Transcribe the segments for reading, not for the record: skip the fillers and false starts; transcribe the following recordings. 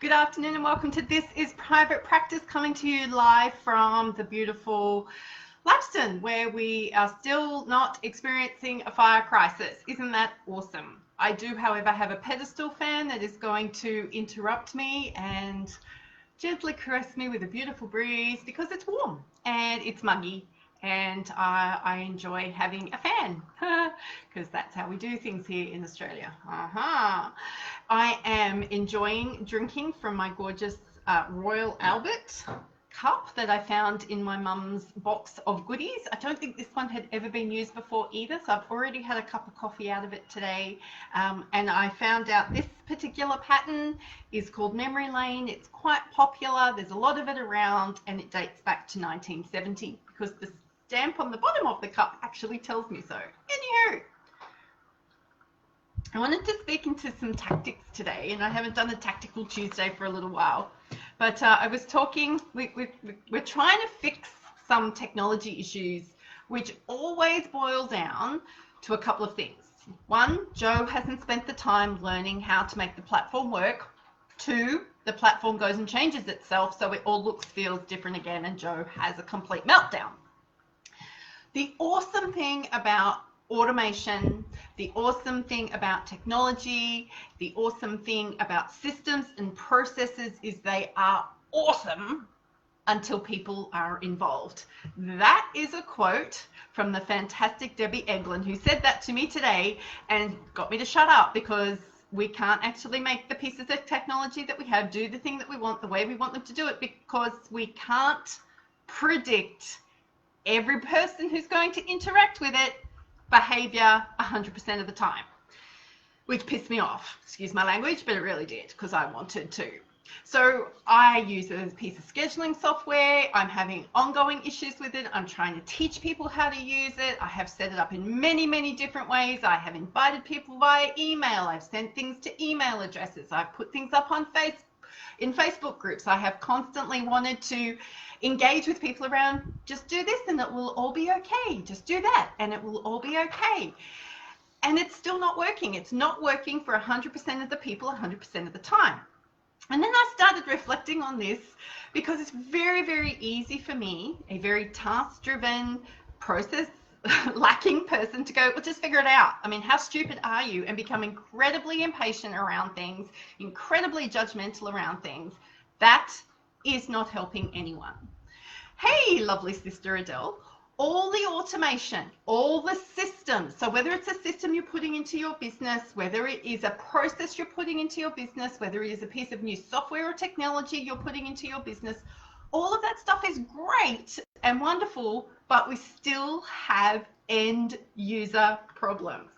Good afternoon and welcome to This is Private Practice, coming to you live from the beautiful Lapston, where we are still not experiencing a fire crisis. Isn't that awesome? I do, however, have a pedestal fan that is going to interrupt me and gently caress me with a beautiful breeze because it's warm and it's muggy. And I enjoy having a fan because that's how we do things here in Australia. I am enjoying drinking from my gorgeous Royal Albert cup that I found in my mum's box of goodies. I don't think this one had ever been used before either, so I've already had a cup of coffee out of it today. And I found out this particular pattern is called Memory Lane. It's quite popular. There's a lot of it around, and it dates back to 1970 because the stamp on the bottom of the cup actually tells me so. Anywho, I wanted to speak into some tactics today, and I haven't done a Tactical Tuesday for a little while, but I was talking, we're trying to fix some technology issues, which always boil down to a couple of things. One, Joe hasn't spent the time learning how to make the platform work. Two, the platform goes and changes itself, so it all looks, feels different again, and Joe has a complete meltdown. The awesome thing about automation, the awesome thing about technology, the awesome thing about systems and processes is they are awesome until people are involved. That is a quote from the fantastic Debbie Eglin, who said that to me today and got me to shut up, because we can't actually make the pieces of technology that we have do the thing that we want the way we want them to do it, because we can't predict every person who's going to interact with it behavior 100% of the time, which pissed me off. Excuse my language, but it really did, because I wanted to. So I use it as a piece of scheduling software. I'm having ongoing issues with it. I'm trying to teach people how to use it. I have set it up in many, many different ways. I have invited people via email. I've sent things to email addresses. I've put things up on Facebook groups. I have constantly wanted to engage with people around, just do this and it will all be okay. Just do that and it will all be okay. And it's still not working. It's not working for 100% of the people 100% of the time. And then I started reflecting on this, because it's very, very easy for me, a very task-driven, process lacking person, to go, well, just figure it out. I mean, how stupid are you? And become incredibly impatient around things, incredibly judgmental around things. That is not helping anyone. Hey, lovely sister Adele, all the automation, all the systems, so whether it's a system you're putting into your business, whether it is a process you're putting into your business, whether it is a piece of new software or technology you're putting into your business, all of that stuff is great and wonderful, but we still have end user problems.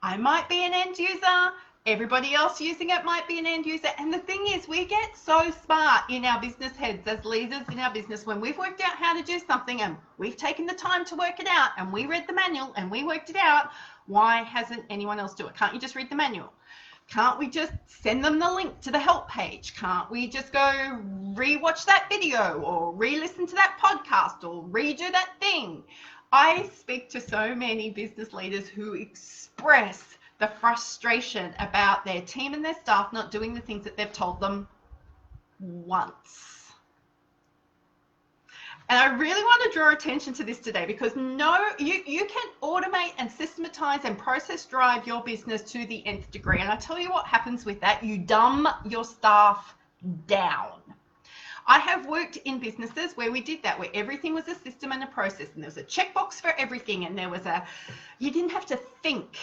I might be an end user. Everybody else using it might be an end user. And the thing is, we get so smart in our business heads as leaders in our business when we've worked out how to do something and we've taken the time to work it out and we read the manual and we worked it out. Why hasn't anyone else do it? Can't you just read the manual? Can't we just send them the link to the help page? Can't we just go re-watch that video or re-listen to that podcast or redo that thing? I speak to so many business leaders who express the frustration about their team and their staff not doing the things that they've told them once. And I really want to draw attention to this today, because you can automate and systematize and process drive your business to the nth degree. And I tell you what happens with that. You dumb your staff down. I have worked in businesses where we did that, where everything was a system and a process, and there was a checkbox for everything, and you didn't have to think.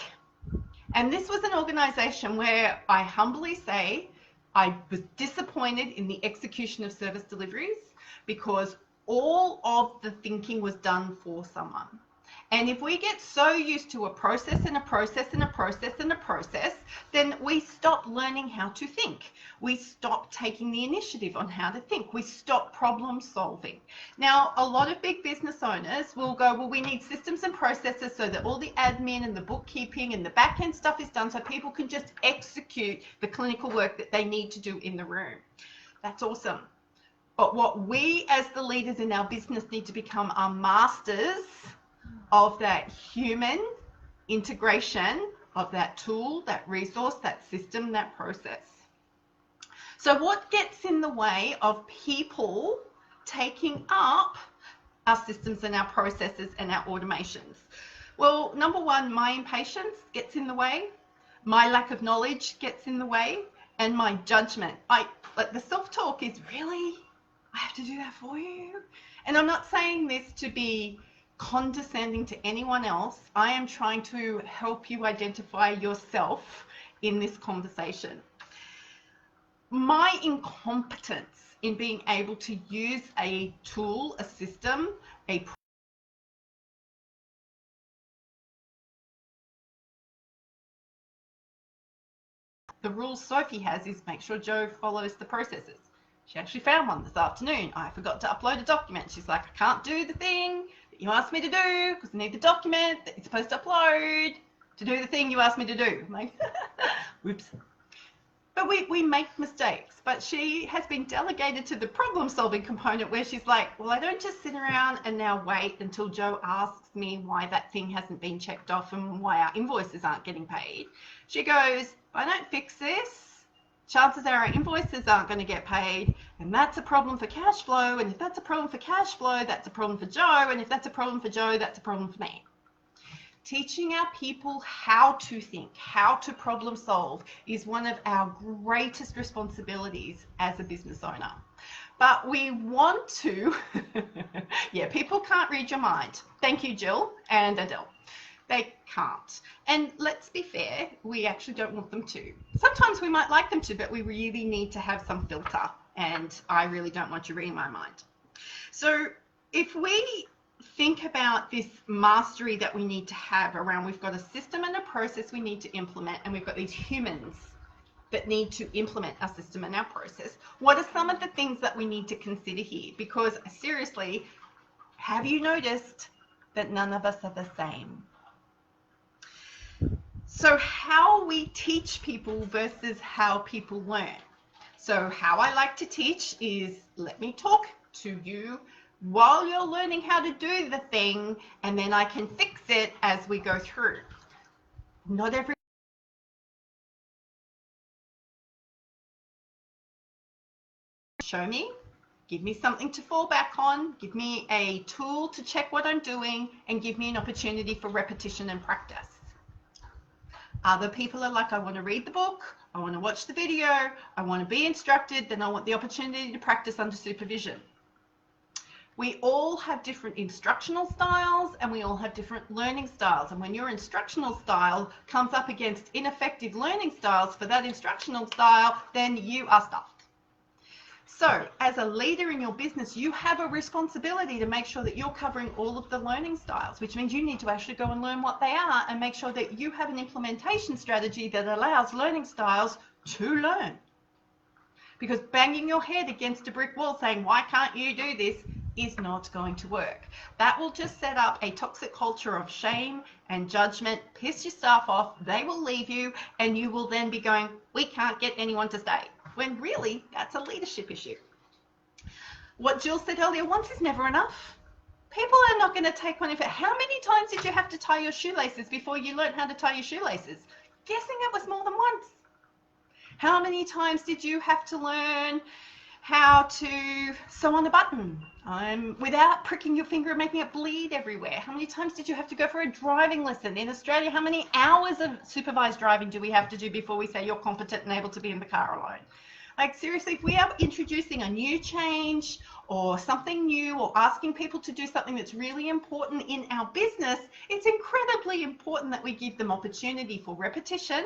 And this was an organization where I humbly say I was disappointed in the execution of service deliveries, because all of the thinking was done for someone. And if we get so used to a process and a process and a process and a process, then we stop learning how to think. We stop taking the initiative on how to think. We stop problem solving. Now, a lot of big business owners will go, well, we need systems and processes so that all the admin and the bookkeeping and the back end stuff is done so people can just execute the clinical work that they need to do in the room. That's awesome. But what we as the leaders in our business need to become are masters of that human integration of that tool, that resource, that system, that process. So what gets in the way of people taking up our systems and our processes and our automations? Well, number one, my impatience gets in the way, my lack of knowledge gets in the way, and my judgment. Like the self-talk is really, I have to do that for you. And I'm not saying this to be condescending to anyone else. I am trying to help you identify yourself in this conversation. My incompetence in being able to use a tool, a system, the rules Sophie has is make sure Joe follows the processes. She actually found one this afternoon. I forgot to upload a document. She's like, I can't do the thing that you asked me to do because I need the document that you're supposed to upload to do the thing you asked me to do. I'm like, whoops. But we make mistakes. But she has been delegated to the problem-solving component where she's like, well, I don't just sit around and now wait until Joe asks me why that thing hasn't been checked off and why our invoices aren't getting paid. She goes, if I don't fix this, chances are our invoices aren't going to get paid, and that's a problem for cash flow, and if that's a problem for cash flow, that's a problem for Joe, and if that's a problem for Joe, that's a problem for me. Teaching our people how to think, how to problem solve is one of our greatest responsibilities as a business owner. But we want to, yeah, people can't read your mind. Thank you, Jill and Adele. They can't. And let's be fair, we actually don't want them to. Sometimes we might like them to, but we really need to have some filter, and I really don't want you reading my mind. So if we think about this mastery that we need to have around, we've got a system and a process we need to implement, and we've got these humans that need to implement our system and our process. What are some of the things that we need to consider here? Because seriously, have you noticed that none of us are the same? So how we teach people versus how people learn. So how I like to teach is, let me talk to you while you're learning how to do the thing, and then I can fix it as we go through. Not every show me, give me something to fall back on, give me a tool to check what I'm doing, and give me an opportunity for repetition and practice. Other people are like, I want to read the book, I want to watch the video, I want to be instructed, then I want the opportunity to practice under supervision. We all have different instructional styles, and we all have different learning styles. And when your instructional style comes up against ineffective learning styles for that instructional style, then you are stuffed. So as a leader in your business, you have a responsibility to make sure that you're covering all of the learning styles, which means you need to actually go and learn what they are and make sure that you have an implementation strategy that allows learning styles to learn. Because banging your head against a brick wall saying, why can't you do this, is not going to work. That will just set up a toxic culture of shame and judgment, piss your staff off, they will leave you, and you will then be going, we can't get anyone to stay. When really, that's a leadership issue. What Jill said earlier, once is never enough. People are not going to take on effort. How many times did you have to tie your shoelaces before you learned how to tie your shoelaces? Guessing it was more than once. How many times did you have to learn how to sew on a button without pricking your finger and making it bleed everywhere? How many times did you have to go for a driving lesson? In Australia, how many hours of supervised driving do we have to do before we say you're competent and able to be in the car alone? Like seriously, if we are introducing a new change or something new or asking people to do something that's really important in our business, it's incredibly important that we give them opportunity for repetition,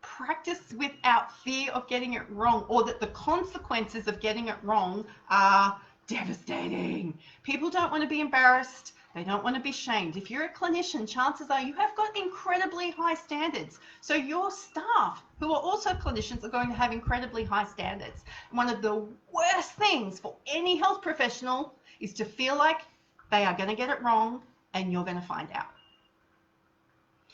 practice without fear of getting it wrong, or that the consequences of getting it wrong are devastating. People don't want to be embarrassed. They don't want to be shamed. If you're a clinician, chances are you have got incredibly high standards. So your staff, who are also clinicians, are going to have incredibly high standards. One of the worst things for any health professional is to feel like they are going to get it wrong and you're going to find out.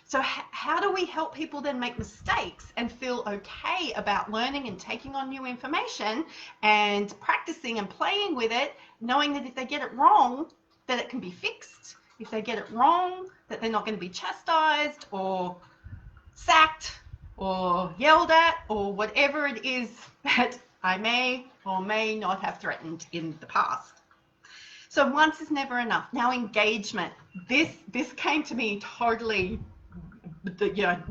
So how do we help people then make mistakes and feel okay about learning and taking on new information and practicing and playing with it, knowing that if they get it wrong, that it can be fixed. If they get it wrong, that they're not going to be chastised or sacked or yelled at or whatever it is that I may or may not have threatened in the past. So once is never enough. Now engagement. This came to me totally,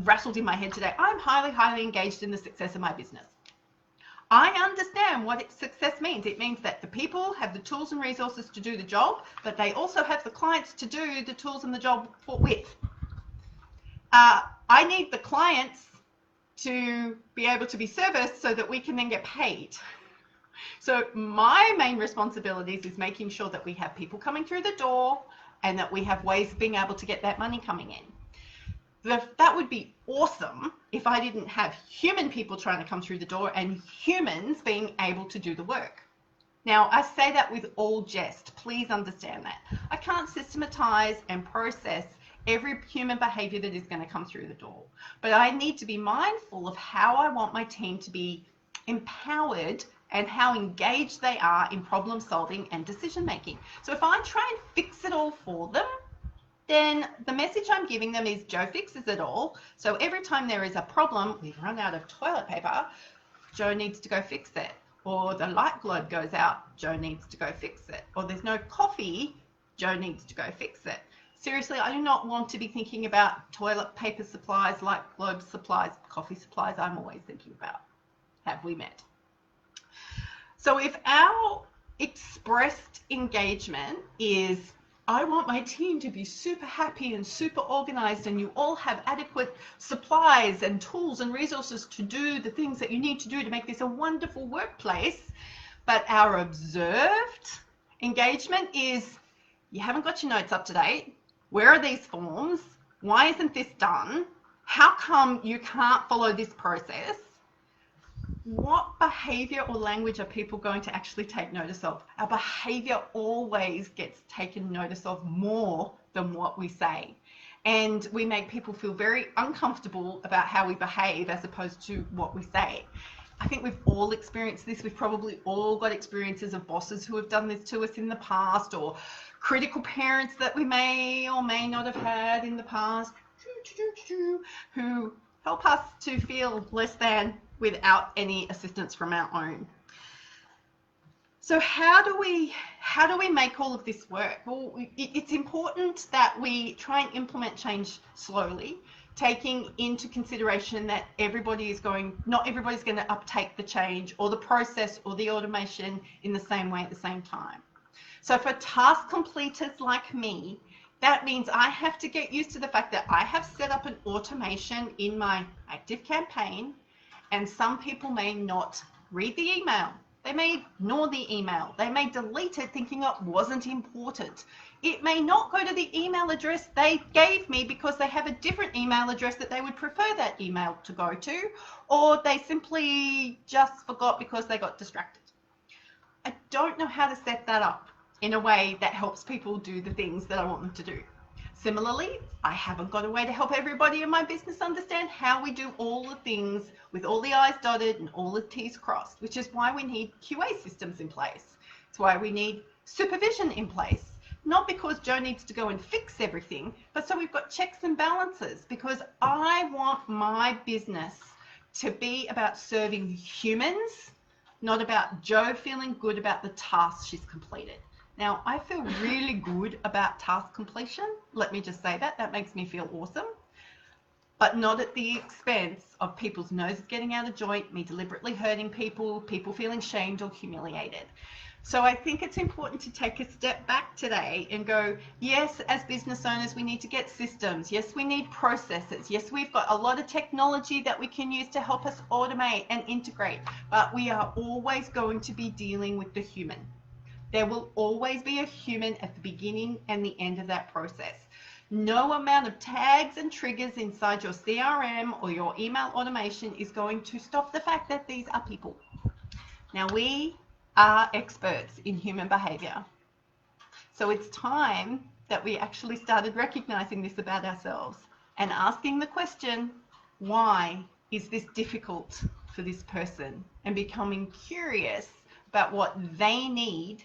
rattled in my head today. I'm highly engaged in the success of my business. I understand what success means. It means that the people have the tools and resources to do the job, but they also have the clients to do the tools and the job with. I need the clients to be able to be serviced so that we can then get paid. So my main responsibilities is making sure that we have people coming through the door and that we have ways of being able to get that money coming in. That would be awesome if I didn't have human people trying to come through the door and humans being able to do the work. Now, I say that with all jest. Please understand that. I can't systematize and process every human behavior that is going to come through the door. But I need to be mindful of how I want my team to be empowered and how engaged they are in problem solving and decision making. So if I try and fix it all for them, then the message I'm giving them is Joe fixes it all. So every time there is a problem, we've run out of toilet paper, Joe needs to go fix it. Or the light globe goes out, Joe needs to go fix it. Or there's no coffee, Joe needs to go fix it. Seriously, I do not want to be thinking about toilet paper supplies, light globe supplies, coffee supplies. I'm always thinking about, have we met? So if our expressed engagement is, I want my team to be super happy and super organized and you all have adequate supplies and tools and resources to do the things that you need to do to make this a wonderful workplace, but our observed engagement is, you haven't got your notes up to date, where are these forms, why isn't this done, how come you can't follow this process? What behavior or language are people going to actually take notice of? Our behavior always gets taken notice of more than what we say. And we make people feel very uncomfortable about how we behave as opposed to what we say. I think we've all experienced this. We've probably all got experiences of bosses who have done this to us in the past, or critical parents that we may or may not have had in the past, who help us to feel less than without any assistance from our own. So how do we make all of this work? Well, it's important that we try and implement change slowly, taking into consideration that not everybody's going to uptake the change or the process or the automation in the same way at the same time. So for task completers like me, that means I have to get used to the fact that I have set up an automation in my active campaign, and some people may not read the email. They may ignore the email. They may delete it thinking it wasn't important. It may not go to the email address they gave me because they have a different email address that they would prefer that email to go to, or they simply just forgot because they got distracted. I don't know how to set that up in a way that helps people do the things that I want them to do. Similarly, I haven't got a way to help everybody in my business understand how we do all the things with all the I's dotted and all the T's crossed, which is why we need QA systems in place. It's why we need supervision in place. Not because Joe needs to go and fix everything, but so we've got checks and balances, because I want my business to be about serving humans, not about Joe feeling good about the tasks she's completed. Now, I feel really good about task completion. Let me just say that. That makes me feel awesome. But not at the expense of people's noses getting out of joint, me deliberately hurting people, people feeling shamed or humiliated. So I think it's important to take a step back today and go, yes, as business owners, we need to get systems. Yes, we need processes. Yes, we've got a lot of technology that we can use to help us automate and integrate. But we are always going to be dealing with the human. There will always be a human at the beginning and the end of that process. No amount of tags and triggers inside your CRM or your email automation is going to stop the fact that these are people. Now, we are experts in human behavior. So it's time that we actually started recognizing this about ourselves and asking the question, why is this difficult for this person? And becoming curious about what they need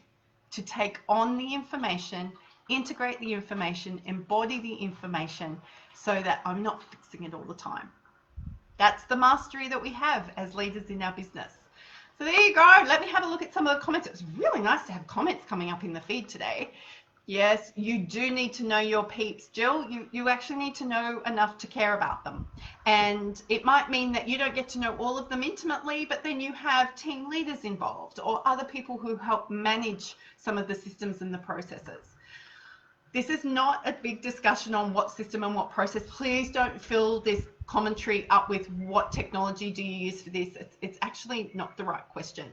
to take on the information, integrate the information, embody the information so that I'm not fixing it all the time. That's the mastery that we have as leaders in our business. So there you go. Let me have a look at some of the comments. It was really nice to have comments coming up in the feed today. Yes, you do need to know your peeps, Jill. You actually need to know enough to care about them. And it might mean that you don't get to know all of them intimately, but then you have team leaders involved or other people who help manage some of the systems and the processes. This is not a big discussion on what system and what process. Please don't fill this commentary up with what technology do you use for this. It's actually not the right question.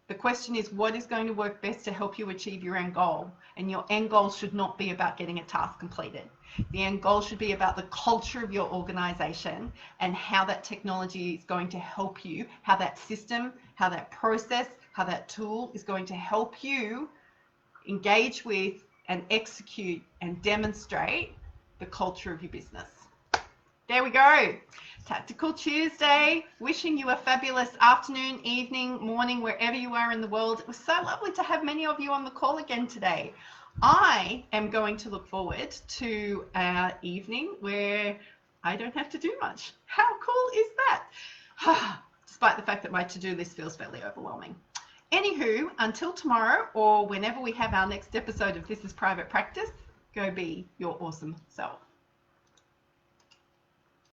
The question is, what is going to work best to help you achieve your end goal? And your end goal should not be about getting a task completed. The end goal should be about the culture of your organization and how that technology is going to help you, how that system, how that process, how that tool is going to help you engage with and execute and demonstrate the culture of your business. There we go. Tactical Tuesday. Wishing you a fabulous afternoon, evening, morning, wherever you are in the world. It was so lovely to have many of you on the call again today. I am going to look forward to our evening where I don't have to do much. How cool is that? Despite the fact that my to-do list feels fairly overwhelming. Anywho, until tomorrow or whenever we have our next episode of This is Private Practice, go be your awesome self.